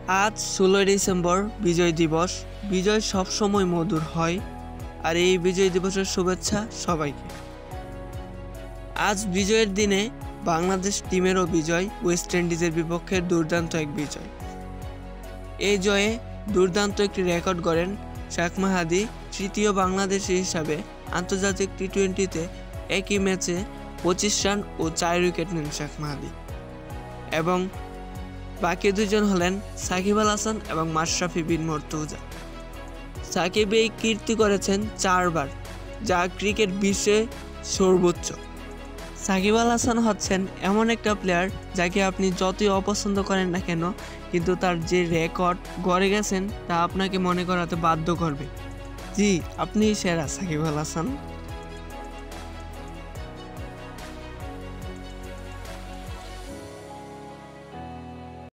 আজ 16 ডিসেম্বর বিজয় দিবস। বিজয় সবসময় মধুর হয়, আর এই বিজয় দিবসের শুভেচ্ছা সবাইকে। আজ বিজয়ের দিনে বাংলাদেশ টিমেরও বিজয়, ওয়েস্ট ইন্ডিজের বিপক্ষে দুর্দান্ত এক বিজয়। এই জয়ে দুর্দান্ত একটি রেকর্ড গড়েন শেখ মাহাদি। তৃতীয় বাংলাদেশি হিসাবে আন্তর্জাতিক টি-20তে একই ম্যাচে 25 রান ও 4 উইকেট নেন শেখ মাহাদি। এবং বাকি দুজন হলেন সাকিব আল হাসান এবং মাশরাফি বিন মুর্তজা। সাকিব এই কীর্তি করেছেন 4 বার, যা ক্রিকেট বিশ্বে সর্বোচ্চ। সাকিব আল হাসান হচ্ছেন এমন একটা প্লেয়ার যাকে আপনি যতই অপছন্দ করেন না কেন, কিন্তু তার যে রেকর্ড গড়ে গেছেন তা আপনাকে মনে করাতে বাধ্য করবে, জি আপনি সেরা সাকিব আল হাসান।